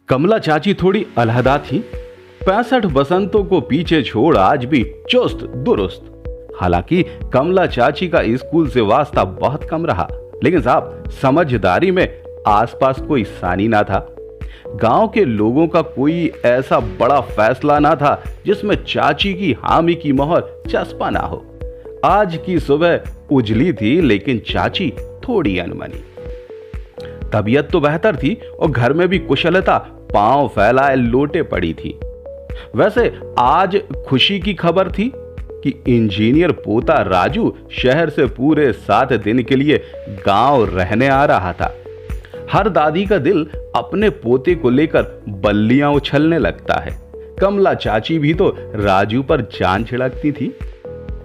कमला चाची थोड़ी अलहदा थी। 65 बसंतों को पीछे छोड़ आज भी चुस्त दुरुस्त। हालांकि कमला चाची का स्कूल से वास्ता बहुत कम रहा, लेकिन साहब समझदारी में आसपास कोई सानी ना था। गांव के लोगों का कोई ऐसा बड़ा फैसला ना था जिसमें चाची की हामी की मोहर चस्पा ना हो। आज की सुबह उजली थी, लेकिन चाची थोड़ी अनमनी। तबीयत तो बेहतर थी और घर में भी कुशलता पांव फैलाए लोटे पड़ी थी। वैसे आज खुशी की खबर थी कि इंजीनियर पोता राजू शहर से पूरे 7 दिन के लिए गांव रहने आ रहा था। हर दादी का दिल अपने पोते को लेकर बल्लियां उछलने लगता है। कमला चाची भी तो राजू पर जान छिड़कती थी।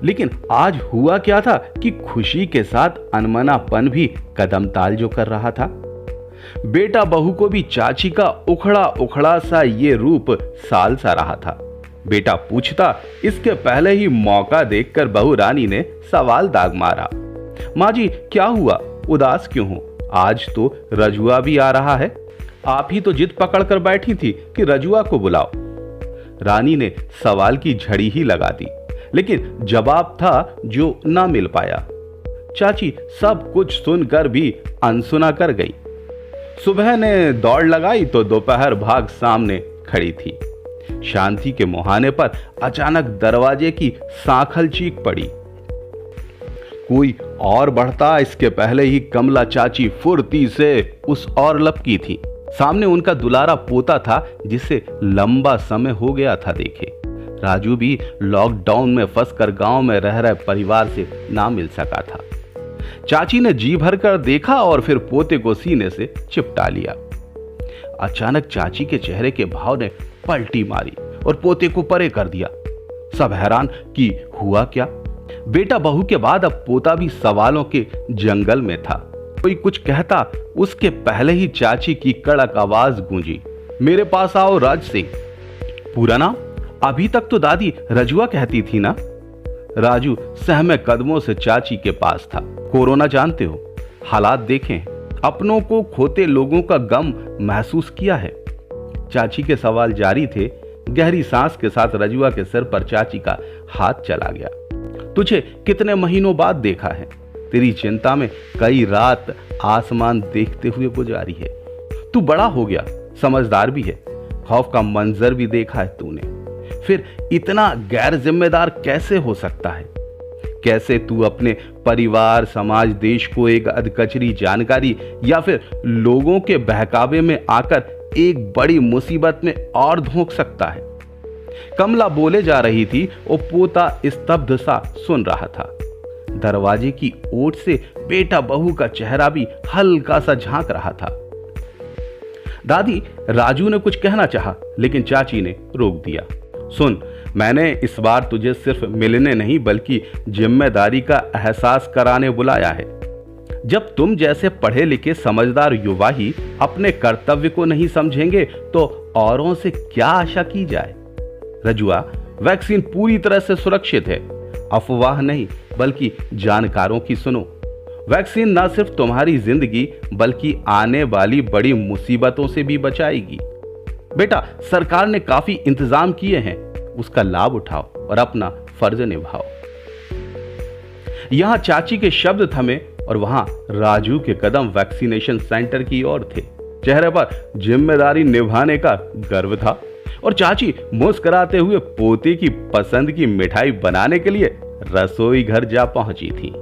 लेकिन आज हुआ क्या था कि खुशी के साथ अनमनापन भी कदम ताल जो कर रहा था। बेटा बहू को भी चाची का उखड़ा उखड़ा सा ये रूप साल सा रहा था। बेटा पूछता, इसके पहले ही मौका देखकर बहू रानी ने सवाल दाग मारा, माँ जी क्या हुआ, उदास क्यों हो? आज तो रजुआ भी आ रहा है। आप ही तो जिद पकड़ कर बैठी थी कि रजुआ को बुलाओ। रानी ने सवाल की झड़ी ही लगा दी, लेकिन जवाब था जो ना मिल पाया। चाची सब कुछ सुनकर भी अनसुना कर गई। सुबह ने दौड़ लगाई तो दोपहर भाग सामने खड़ी थी। शांति के मुहाने पर अचानक दरवाजे की सांखल चीख पड़ी। कोई और बढ़ता इसके पहले ही कमला चाची फुर्ती से उस और लपकी थी। सामने उनका दुलारा पोता था जिसे लंबा समय हो गया था देखे। राजू भी लॉकडाउन में फंसकर गांव में रह रहे परिवार से ना मिल सका था। चाची ने जी भर कर देखा और फिर पोते को सीने से चिपटा लिया। अचानक चाची के चेहरे के भाव ने पलटी मारी और पोते को परे कर दिया। सब हैरान कि हुआ क्या। बेटा बहू के बाद अब पोता भी सवालों के जंगल में था। कोई कुछ कहता उसके पहले ही चाची की कड़क आवाज गूंजी, मेरे पास आओ राज सिंह। पूरा नाम? अभी तक तो दादी रजुआ कहती थी ना। राजू सहमे कदमों से चाची के पास था। कोरोना जानते हो, हालात देखें, अपनों को खोते लोगों का गम महसूस किया है। चाची के सवाल जारी थे। गहरी सांस के साथ रजुआ के सिर पर चाची का हाथ चला गया। तुझे कितने महीनों बाद देखा है। तेरी चिंता में कई रात आसमान देखते हुए गुजारी है। तू बड़ा हो गया, समझदार भी है। खौफ का मंजर भी देखा है तूने। फिर इतना गैर जिम्मेदार कैसे हो सकता है? कैसे तू अपने परिवार, समाज, देश को एक अधकचरी जानकारी या फिर लोगों के बहकावे में आकर एक बड़ी मुसीबत में और धोख सकता है? कमला बोले जा रही थी और पोता स्तब्ध सा सुन रहा था। दरवाजे की ओट से बेटा बहू का चेहरा भी हल्का सा झांक रहा था। दादी, राजू ने कुछ कहना चाहा, लेकिन चाची ने रोक दिया। सुन, मैंने इस बार तुझे सिर्फ मिलने नहीं बल्कि जिम्मेदारी का एहसास कराने बुलाया है। जब तुम जैसे पढ़े लिखे समझदार युवा ही अपने कर्तव्य को नहीं समझेंगे तो औरों से क्या आशा की जाए। रजुआ, वैक्सीन पूरी तरह से सुरक्षित है। अफवाह नहीं बल्कि जानकारों की सुनो। वैक्सीन न सिर्फ तुम्हारी जिंदगी बल्कि आने वाली बड़ी मुसीबतों से भी बचाएगी। बेटा, सरकार ने काफी इंतजाम किए हैं, उसका लाभ उठाओ और अपना फर्ज निभाओ। यहां चाची के शब्द थमे और वहां राजू के कदम वैक्सीनेशन सेंटर की ओर थे। चेहरे पर जिम्मेदारी निभाने का गर्व था और चाची मुस्कुराते हुए पोते की पसंद की मिठाई बनाने के लिए रसोई घर जा पहुंची थी।